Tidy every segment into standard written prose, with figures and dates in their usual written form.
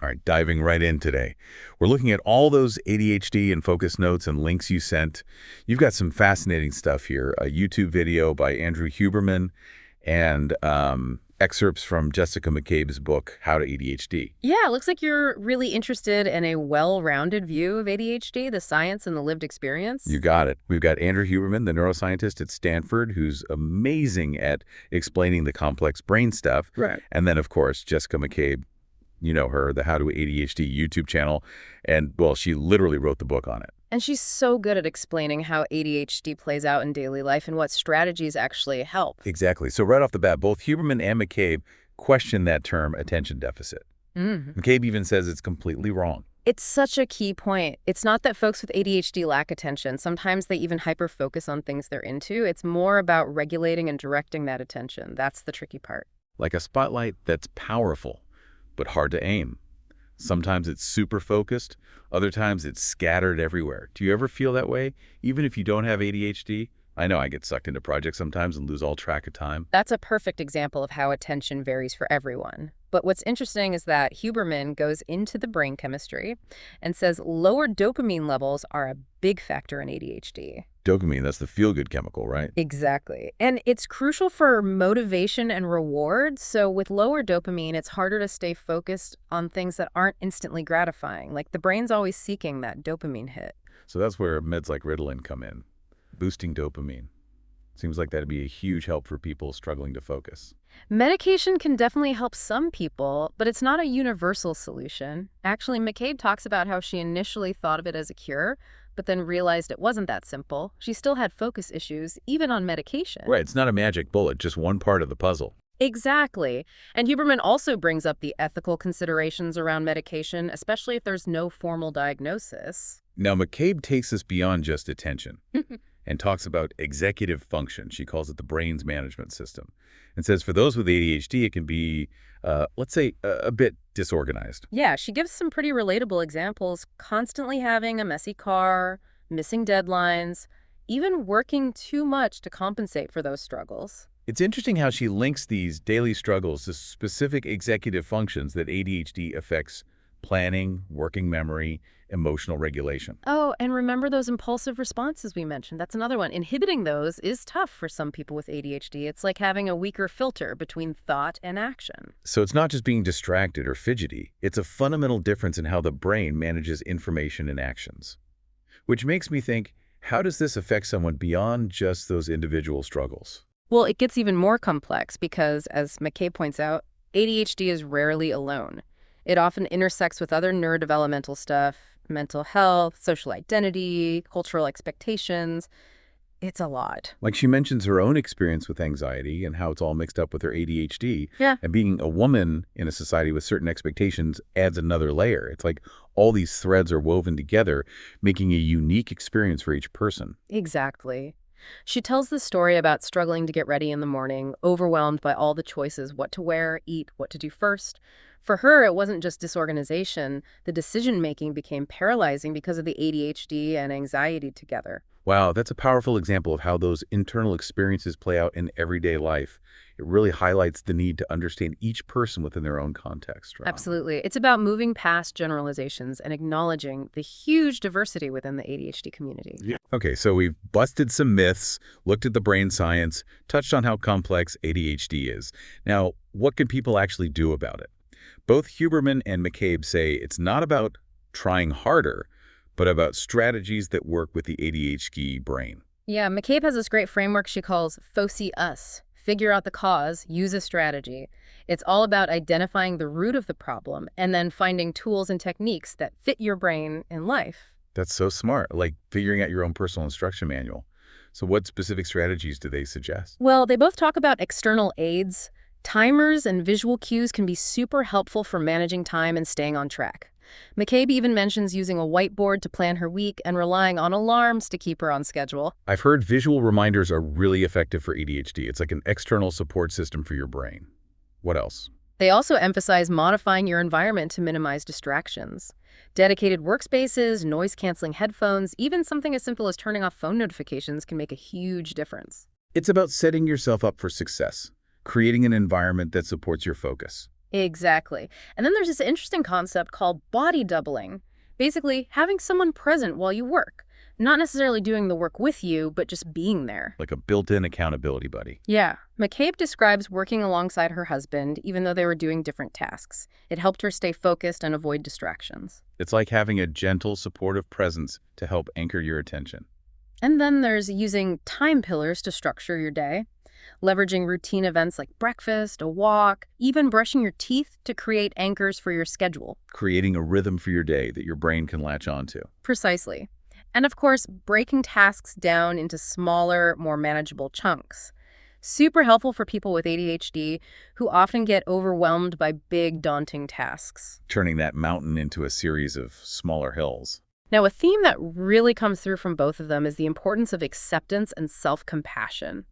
All right, diving right in today. We're looking at all those ADHD and focus notes and links you sent. You've got some fascinating stuff here. A YouTube video by Andrew Huberman and excerpts from Jessica McCabe's book, How to ADHD. Yeah, it looks like you're really interested in a well-rounded view of ADHD, the science and the lived experience. You got it. We've got Andrew Huberman, the neuroscientist at Stanford, who's amazing at explaining the complex brain stuff. Right. And then, of course, Jessica McCabe. You know her, the How to ADHD YouTube channel. And, well, she literally wrote the book on it. And she's so good at explaining how ADHD plays out in daily life and what strategies actually help. Exactly. So right off the bat, both Huberman and McCabe question that term attention deficit. McCabe even says it's completely wrong. It's such a key point. It's not that folks with ADHD lack attention. Sometimes they even hyper-focus on things they're into. It's more about regulating and directing that attention. That's the tricky part. Like a spotlight that's powerful, but hard to aim. Sometimes it's super focused, other times it's scattered everywhere. Do you ever feel that way, even if you don't have ADHD? I know I get sucked into projects sometimes and lose all track of time. That's a perfect example of how attention varies for everyone. But what's interesting is that Huberman goes into the brain chemistry and says lower dopamine levels are a big factor in ADHD. Dopamine, that's the feel-good chemical, right? Exactly. And it's crucial for motivation and reward. So with lower dopamine, it's harder to stay focused on things that aren't instantly gratifying. Like the brain's always seeking that dopamine hit. So that's where meds like Ritalin come in, boosting dopamine. Seems like that'd be a huge help for people struggling to focus. Medication can definitely help some people, but it's not a universal solution. Actually, McCabe talks about how she initially thought of it as a cure, but then realized it wasn't that simple. She still had focus issues, even on medication. Right, it's not a magic bullet, just one part of the puzzle. Exactly. And Huberman also brings up the ethical considerations around medication, especially if there's no formal diagnosis. Now, McCabe takes us beyond just attention and talks about executive function. She calls it the brain's management system. And says for those with ADHD, it can be, let's say, a bit disorganized. Yeah, she gives some pretty relatable examples, constantly having a messy car, missing deadlines, even working too much to compensate for those struggles. It's interesting how she links these daily struggles to specific executive functions that ADHD affects: planning, working memory, emotional regulation. Oh, and remember those impulsive responses we mentioned. That's another one. Inhibiting those is tough for some people with ADHD. It's like having a weaker filter between thought and action. So it's not just being distracted or fidgety. It's a fundamental difference in how the brain manages information and actions. Which makes me think, how does this affect someone beyond just those individual struggles? Well, it gets even more complex because, as McCabe points out, ADHD is rarely alone. It often intersects with other neurodevelopmental stuff, mental health, social identity, cultural expectations. It's a lot. Like she mentions her own experience with anxiety and how it's all mixed up with her ADHD. Yeah. And being a woman in a society with certain expectations adds another layer. It's like all these threads are woven together, making a unique experience for each person. Exactly. She tells the story about struggling to get ready in the morning, overwhelmed by all the choices, what to wear, eat, what to do first. For her, it wasn't just disorganization. The decision-making became paralyzing because of the ADHD and anxiety together. Wow, that's a powerful example of how those internal experiences play out in everyday life. It really highlights the need to understand each person within their own context. Right? Absolutely. It's about moving past generalizations and acknowledging the huge diversity within the ADHD community. Yeah. Okay, so we've busted some myths, looked at the brain science, touched on how complex ADHD is. Now, what can people actually do about it? Both Huberman and McCabe say it's not about trying harder, but about strategies that work with the ADHD brain. Yeah, McCabe has this great framework she calls FOCI-US. Figure out the cause, use a strategy. It's all about identifying the root of the problem and then finding tools and techniques that fit your brain and life. That's so smart, like figuring out your own personal instruction manual. So what specific strategies do they suggest? Well, they both talk about external aids. Timers and visual cues can be super helpful for managing time and staying on track. McCabe even mentions using a whiteboard to plan her week and relying on alarms to keep her on schedule. I've heard visual reminders are really effective for ADHD. It's like an external support system for your brain. What else? They also emphasize modifying your environment to minimize distractions. Dedicated workspaces, noise-canceling headphones, even something as simple as turning off phone notifications can make a huge difference. It's about setting yourself up for success, creating an environment that supports your focus. Exactly. And then there's this interesting concept called body doubling. Basically, having someone present while you work. Not necessarily doing the work with you, but just being there. Like a built-in accountability buddy. Yeah. McCabe describes working alongside her husband, even though they were doing different tasks. It helped her stay focused and avoid distractions. It's like having a gentle, supportive presence to help anchor your attention. And then there's using time pillars to structure your day, leveraging routine events like breakfast, a walk, even brushing your teeth to create anchors for your schedule. Creating a rhythm for your day that your brain can latch onto. Precisely. And of course, breaking tasks down into smaller, more manageable chunks. Super helpful for people with ADHD who often get overwhelmed by big, daunting tasks. Turning that mountain into a series of smaller hills. Now, a theme that really comes through from both of them is the importance of acceptance and self-compassion.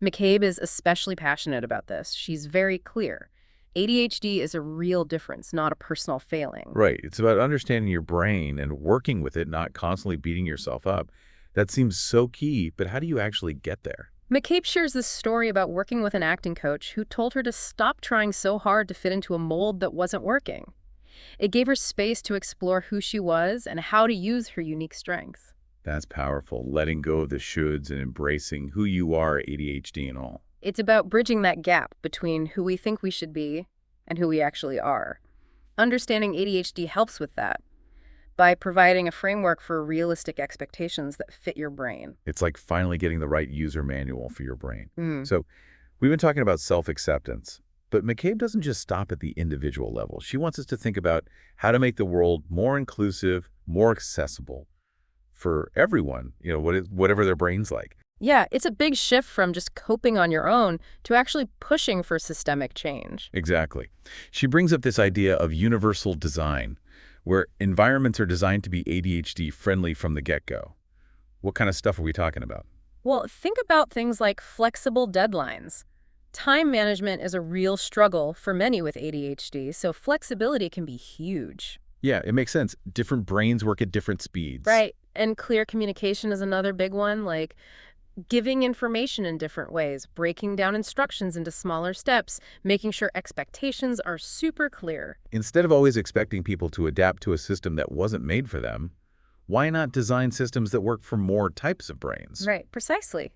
McCabe is especially passionate about this. She's very clear. ADHD is a real difference, not a personal failing. Right. It's about understanding your brain and working with it, not constantly beating yourself up. That seems so key, but how do you actually get there? McCabe shares this story about working with an acting coach who told her to stop trying so hard to fit into a mold that wasn't working. It gave her space to explore who she was and how to use her unique strengths. That's powerful. Letting go of the shoulds and embracing who you are, ADHD and all. It's about bridging that gap between who we think we should be and who we actually are. Understanding ADHD helps with that by providing a framework for realistic expectations that fit your brain. It's like finally getting the right user manual for your brain. So we've been talking about self-acceptance, but McCabe doesn't just stop at the individual level. She wants us to think about how to make the world more inclusive, more accessible for everyone, whatever their brain's like. Yeah, it's a big shift from just coping on your own to actually pushing for systemic change. Exactly. She brings up this idea of universal design, where environments are designed to be ADHD friendly from the get-go. What kind of stuff are we talking about? Well, think about things like flexible deadlines. Time management is a real struggle for many with ADHD, so flexibility can be huge. Yeah, it makes sense. Different brains work at different speeds. Right. And clear communication is another big one, like giving information in different ways, breaking down instructions into smaller steps, making sure expectations are super clear. Instead of always expecting people to adapt to a system that wasn't made for them, why not design systems that work for more types of brains? Right, precisely.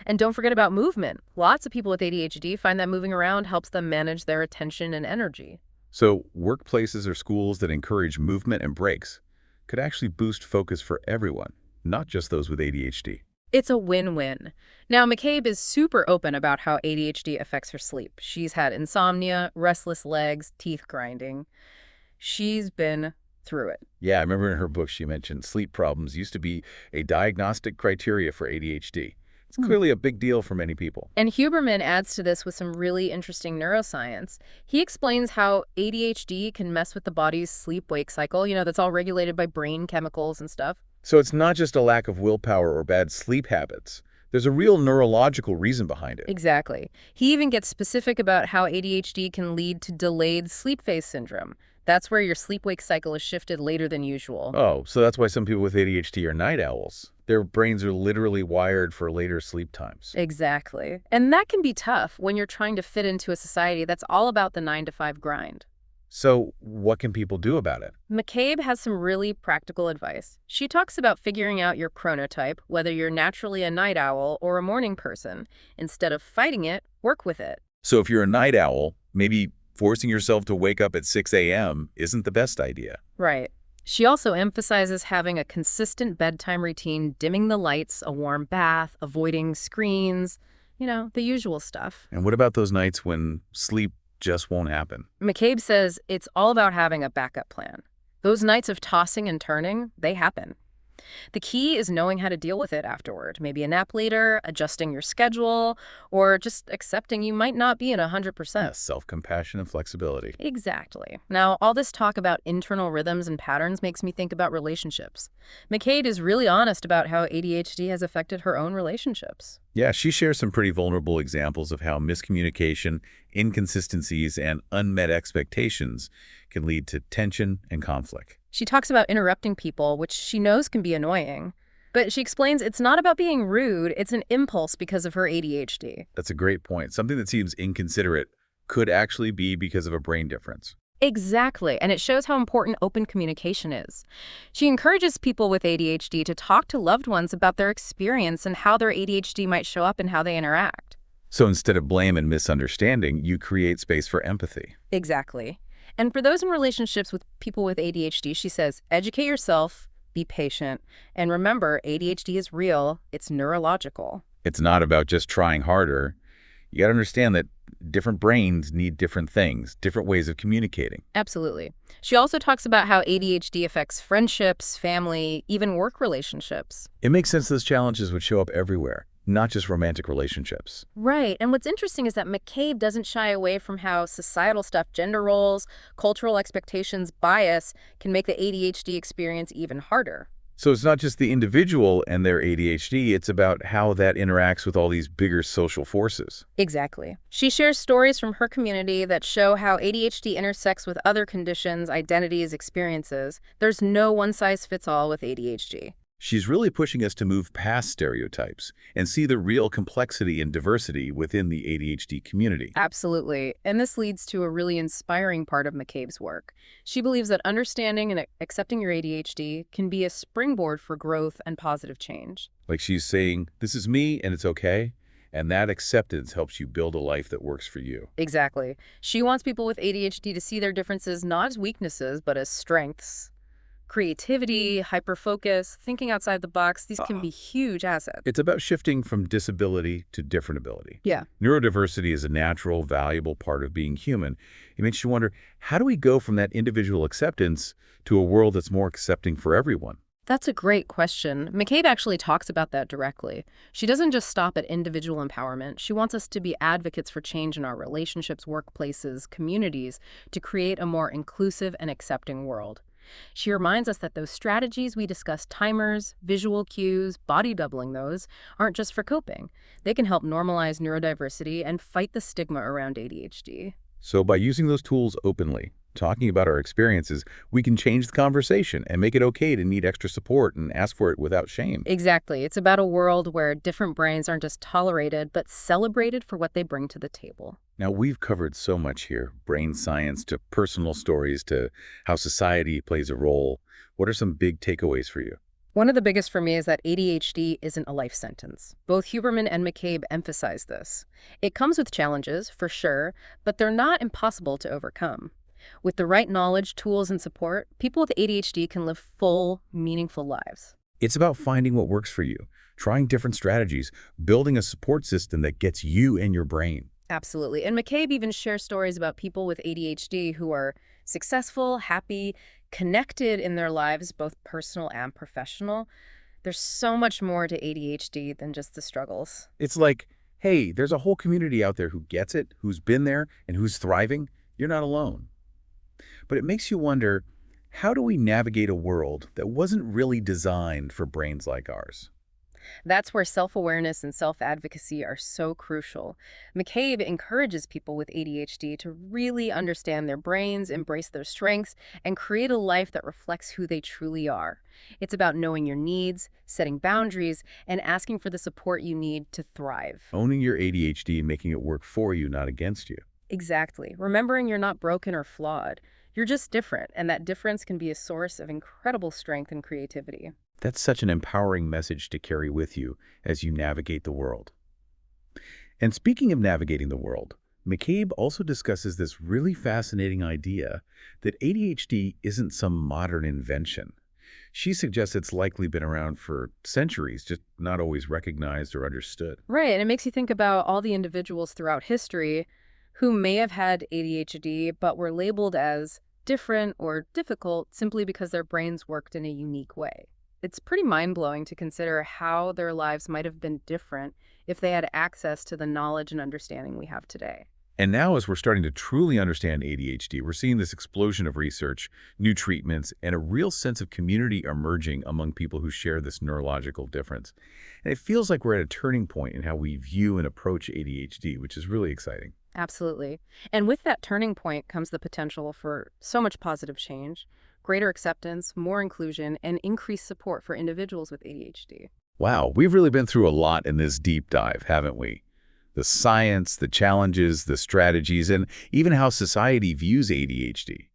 And don't forget about movement. Lots of people with ADHD find that moving around helps them manage their attention and energy. So workplaces or schools that encourage movement and breaks could actually boost focus for everyone, not just those with ADHD. It's a win-win. Now, McCabe is super open about how ADHD affects her sleep. She's had insomnia, restless legs, teeth grinding. She's been through it. Yeah, I remember in her book she mentioned sleep problems used to be a diagnostic criteria for ADHD. It's clearly a big deal for many people. And Huberman adds to this with some really interesting neuroscience. He explains how ADHD can mess with the body's sleep-wake cycle, that's all regulated by brain chemicals and stuff. So it's not just a lack of willpower or bad sleep habits. There's a real neurological reason behind it. Exactly. He even gets specific about how ADHD can lead to delayed sleep phase syndrome. That's where your sleep-wake cycle is shifted later than usual. Oh, so that's why some people with ADHD are night owls. Their brains are literally wired for later sleep times. Exactly. And that can be tough when you're trying to fit into a society that's all about the 9-to-5 grind. So what can people do about it? McCabe has some really practical advice. She talks about figuring out your chronotype, whether you're naturally a night owl or a morning person. Instead of fighting it, work with it. So if you're a night owl, maybe forcing yourself to wake up at 6 a.m. isn't the best idea. Right. She also emphasizes having a consistent bedtime routine, dimming the lights, a warm bath, avoiding screens, the usual stuff. And what about those nights when sleep just won't happen? McCabe says it's all about having a backup plan. Those nights of tossing and turning, they happen. The key is knowing how to deal with it afterward. Maybe a nap later, adjusting your schedule, or just accepting you might not be at 100%. Yeah, self-compassion and flexibility. Exactly. Now, all this talk about internal rhythms and patterns makes me think about relationships. McCabe is really honest about how ADHD has affected her own relationships. Yeah, she shares some pretty vulnerable examples of how miscommunication, inconsistencies, and unmet expectations can lead to tension and conflict. She talks about interrupting people, which she knows can be annoying. But she explains it's not about being rude, it's an impulse because of her ADHD. That's a great point. Something that seems inconsiderate could actually be because of a brain difference. Exactly, and it shows how important open communication is. She encourages people with ADHD to talk to loved ones about their experience and how their ADHD might show up in how they interact. So instead of blame and misunderstanding, you create space for empathy. Exactly. And for those in relationships with people with ADHD, she says, educate yourself, be patient, and remember, ADHD is real, it's neurological. It's not about just trying harder. You got to understand that different brains need different things, different ways of communicating. Absolutely. She also talks about how ADHD affects friendships, family, even work relationships. It makes sense those challenges would show up everywhere, not just romantic relationships. Right. And what's interesting is that McCabe doesn't shy away from how societal stuff, gender roles, cultural expectations, bias can make the ADHD experience even harder. So it's not just the individual and their ADHD, it's about how that interacts with all these bigger social forces. Exactly. She shares stories from her community that show how ADHD intersects with other conditions, identities, experiences. There's no one-size-fits-all with ADHD. She's really pushing us to move past stereotypes and see the real complexity and diversity within the ADHD community. Absolutely. And this leads to a really inspiring part of McCabe's work. She believes that understanding and accepting your ADHD can be a springboard for growth and positive change. Like she's saying, this is me and it's okay. And that acceptance helps you build a life that works for you. Exactly. She wants people with ADHD to see their differences not as weaknesses, but as strengths. Creativity, hyperfocus, thinking outside the box, these can be huge assets. It's about shifting from disability to different ability. Yeah. Neurodiversity is a natural, valuable part of being human. It makes you wonder, how do we go from that individual acceptance to a world that's more accepting for everyone? That's a great question. McCabe actually talks about that directly. She doesn't just stop at individual empowerment. She wants us to be advocates for change in our relationships, workplaces, communities, to create a more inclusive and accepting world. She reminds us that those strategies we discussed, timers, visual cues, body doubling those, aren't just for coping. They can help normalize neurodiversity and fight the stigma around ADHD. So by using those tools openly, talking about our experiences, we can change the conversation and make it okay to need extra support and ask for it without shame. Exactly. It's about a world where different brains aren't just tolerated, but celebrated for what they bring to the table. Now, we've covered so much here, brain science to personal stories to how society plays a role. What are some big takeaways for you? One of the biggest for me is that ADHD isn't a life sentence. Both Huberman and McCabe emphasize this. It comes with challenges, for sure, but they're not impossible to overcome. With the right knowledge, tools, and support, people with ADHD can live full, meaningful lives. It's about finding what works for you, trying different strategies, building a support system that gets you and your brain. Absolutely. And McCabe even shares stories about people with ADHD who are successful, happy, connected in their lives, both personal and professional. There's so much more to ADHD than just the struggles. It's like, hey, there's a whole community out there who gets it, who's been there, and who's thriving. You're not alone. But it makes you wonder, how do we navigate a world that wasn't really designed for brains like ours? That's where self-awareness and self-advocacy are so crucial. McCabe encourages people with ADHD to really understand their brains, embrace their strengths, and create a life that reflects who they truly are. It's about knowing your needs, setting boundaries, and asking for the support you need to thrive. Owning your ADHD and making it work for you, not against you. Exactly. Remembering you're not broken or flawed. You're just different, and that difference can be a source of incredible strength and creativity. That's such an empowering message to carry with you as you navigate the world. And speaking of navigating the world, McCabe also discusses this really fascinating idea that ADHD isn't some modern invention. She suggests it's likely been around for centuries, just not always recognized or understood. Right, and it makes you think about all the individuals throughout history who may have had ADHD but were labeled as different or difficult simply because their brains worked in a unique way. It's pretty mind-blowing to consider how their lives might have been different if they had access to the knowledge and understanding we have today. And now as we're starting to truly understand ADHD, we're seeing this explosion of research, new treatments, and a real sense of community emerging among people who share this neurological difference. And it feels like we're at a turning point in how we view and approach ADHD, which is really exciting. Absolutely. And with that turning point comes the potential for so much positive change, greater acceptance, more inclusion, and increased support for individuals with ADHD. Wow, we've really been through a lot in this deep dive, haven't we? The science, the challenges, the strategies, and even how society views ADHD.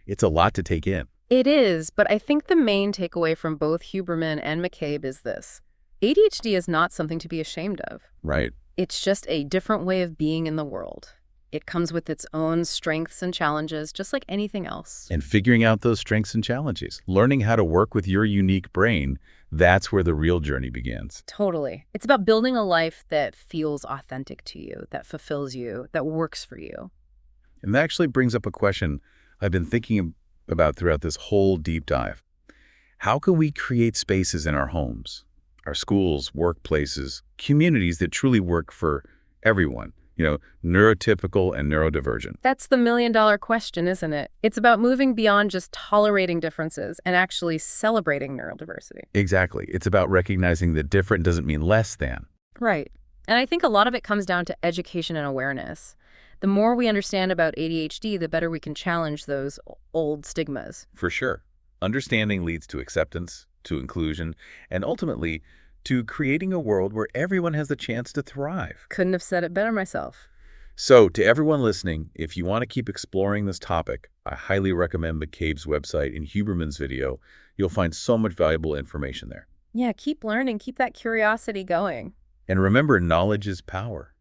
It's a lot to take in. It is, but I think the main takeaway from both Huberman and McCabe is this. ADHD is not something to be ashamed of. Right. It's just a different way of being in the world. It comes with its own strengths and challenges, just like anything else. And figuring out those strengths and challenges, learning how to work with your unique brain, that's where the real journey begins. Totally. It's about building a life that feels authentic to you, that fulfills you, that works for you. And that actually brings up a question I've been thinking about throughout this whole deep dive. How can we create spaces in our homes, our schools, workplaces, communities that truly work for everyone? Neurotypical and neurodivergent. That's the million-dollar question, isn't it? It's about moving beyond just tolerating differences and actually celebrating neurodiversity. Exactly. It's about recognizing that different doesn't mean less than. Right. And I think a lot of it comes down to education and awareness. The more we understand about ADHD, the better we can challenge those old stigmas. For sure. Understanding leads to acceptance, to inclusion, and ultimately to creating a world where everyone has the chance to thrive. Couldn't have said it better myself. So, to everyone listening, if you want to keep exploring this topic, I highly recommend McCabe's website and Huberman's video. You'll find so much valuable information there. Yeah, keep learning, keep that curiosity going. And remember, knowledge is power.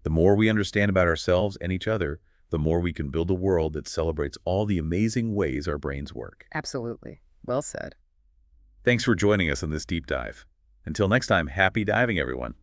The more we understand about ourselves and each other, the more we can build a world that celebrates all the amazing ways our brains work. Absolutely. Well said. Thanks for joining us on this deep dive. Until next time, happy diving, everyone.